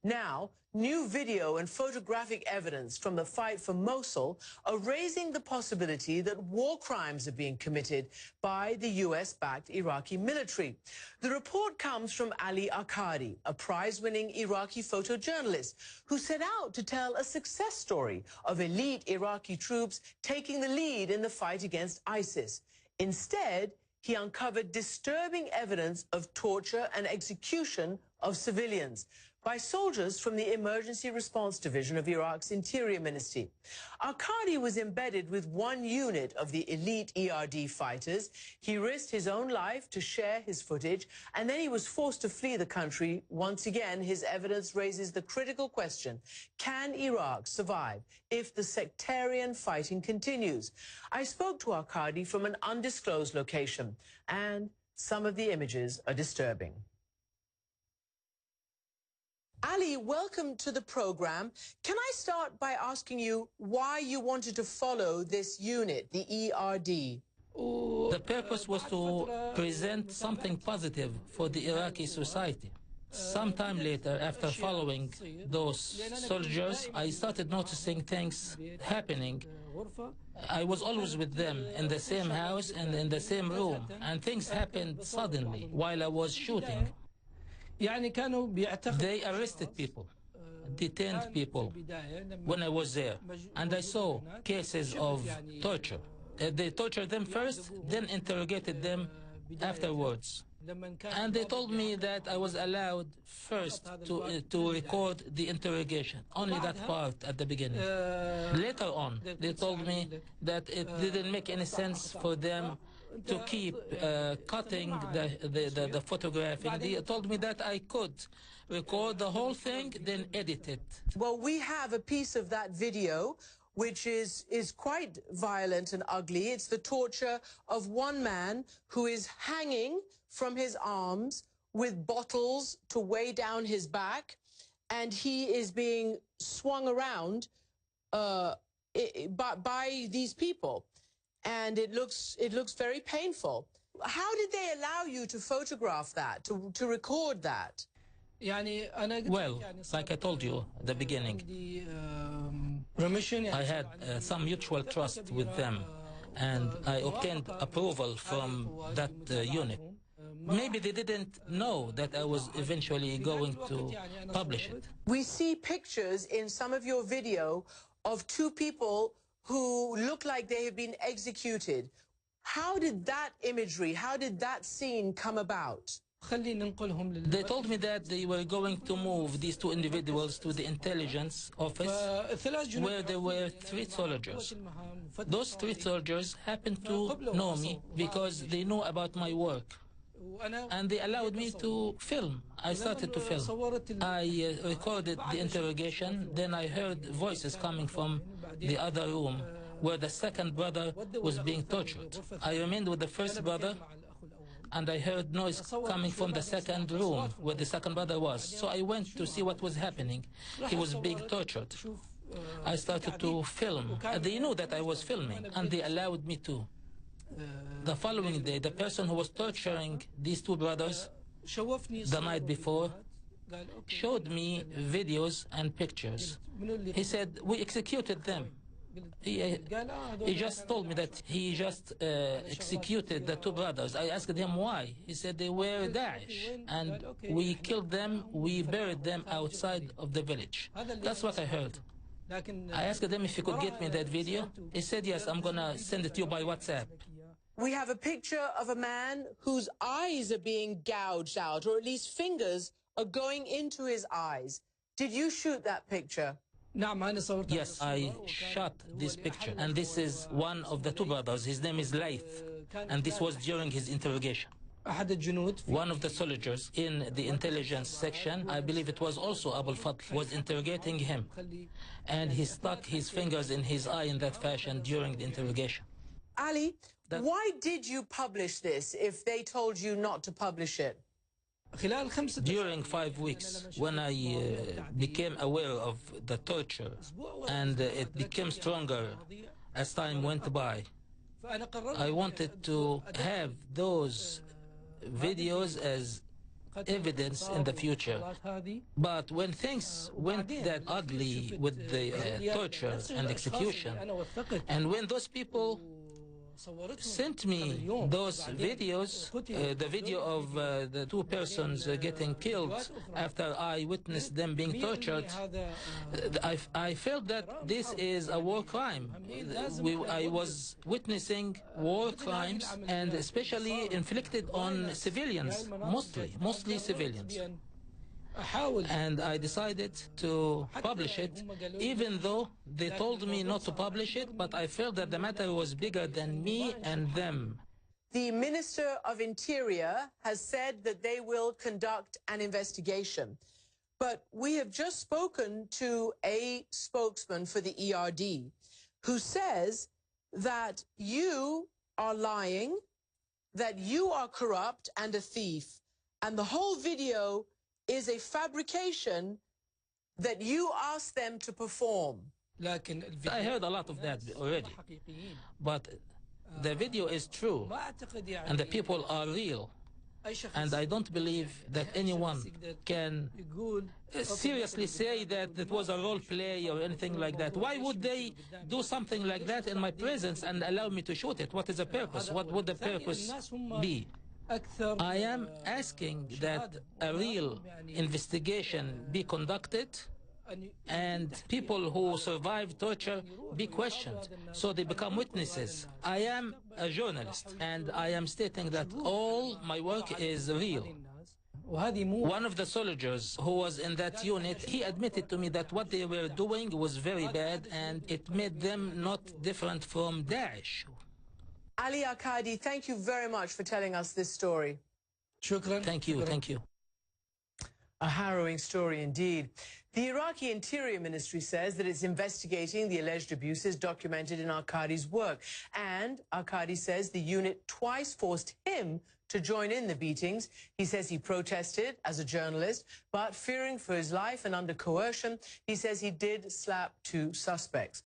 Now, new video and photographic evidence from the fight for Mosul are raising the possibility that war crimes are being committed by the US-backed Iraqi military. The report comes from Ali Arkady, a prize-winning Iraqi photojournalist who set out to tell a success story of elite Iraqi troops taking the lead in the fight against ISIS. Instead, he uncovered disturbing evidence of torture and execution of civilians by soldiers from the Emergency Response Division of Iraq's Interior Ministry. Arkady was embedded with one unit of the elite ERD fighters. He risked his own life to share his footage, and then he was forced to flee the country. Once again, his evidence raises the critical question: can Iraq survive if the sectarian fighting continues? I spoke to Arkady from an undisclosed location, and some of the images are disturbing. Ali, welcome to the program. Can I start by asking you why you wanted to follow this unit, the ERD? The purpose was to present something positive for the Iraqi society. Sometime later, after following those soldiers, I started noticing things happening. I was always with them in the same house and in the same room, and things happened suddenly while I was shooting. They arrested people, detained people when I was there, and I saw cases of torture. They tortured them first, then interrogated them afterwards. And they told me that I was allowed first to record the interrogation, only that part at the beginning. Later on, they told me that it didn't make any sense for them to keep cutting the photographing. They told me that I could record the whole thing, then edit it. Well, we have a piece of that video which is quite violent and ugly. It's the torture of one man who is hanging from his arms with bottles to weigh down his back, and he is being swung around by these people. And it looks very painful. How did they allow you to photograph that, to record that? Well, like I told you at the beginning, I had some mutual trust with them, and I obtained approval from that unit. Maybe they didn't know that I was eventually going to publish it. We see pictures in some of your video of two people who look like they have been executed. How did that imagery, how did that scene come about? They told me that they were going to move these two individuals to the intelligence office, where there were 3 soldiers. Those 3 soldiers happened to know me because they know about my work, and they allowed me to film. I started to film. I recorded the interrogation, then I heard voices coming from the other room where the second brother was being tortured. I remained with the first brother, and I heard noise coming from the second room where the second brother was. So I went to see what was happening. He was being tortured. I started to film. They knew that I was filming, and they allowed me to. The following day, the person who was torturing these 2 brothers the night before showed me videos and pictures. He said, "We executed them." He just told me that he just executed the 2 brothers. I asked him why. He said they were Daesh, and we killed them, we buried them outside of the village. That's what I heard. I asked him if he could get me that video. He said, yes, I'm going to send it to you by WhatsApp. We have a picture of a man whose eyes are being gouged out, or at least fingers are going into his eyes. Did you shoot that picture? Yes, I shot this picture, and this is one of the 2 brothers. His name is Laith, and this was during his interrogation. One of the soldiers in the intelligence section, I believe it was also Abu al-Fadl, was interrogating him, and he stuck his fingers in his eye in that fashion during the interrogation. Ali, why did you publish this if they told you not to publish it? During 5 weeks, when I became aware of the torture, and it became stronger as time went by, I wanted to have those videos as evidence in the future. But when things went that ugly with the torture and execution, and when those people sent me those videos, the video of the two persons getting killed after I witnessed them being tortured, I felt that this is a war crime. I was witnessing war crimes, and especially inflicted on civilians, mostly civilians. And I decided to publish it, even though they told me not to publish it, but I felt that the matter was bigger than me and them. The Minister of Interior has said that they will conduct an investigation. But we have just spoken to a spokesman for the ERD who says that you are lying, that you are corrupt and a thief, and the whole video is a fabrication that you asked them to perform. I heard a lot of that already, but the video is true, and the people are real, and I don't believe that anyone can seriously say that it was a role play or anything like that. Why would they do something like that in my presence and allow me to shoot it? What is the purpose? What would the purpose be? I am asking that a real investigation be conducted and people who survive torture be questioned so they become witnesses. I am a journalist and I am stating that all my work is real. One of the soldiers who was in that unit, he admitted to me that what they were doing was very bad and it made them not different from Daesh. Ali Arkady, thank you very much for telling us this story. Thank you, thank you. A harrowing story indeed. The Iraqi Interior Ministry says that it's investigating the alleged abuses documented in Arkady's work. And Arkady says the unit twice forced him to join in the beatings. He says he protested as a journalist, but fearing for his life and under coercion, he says he did slap two suspects.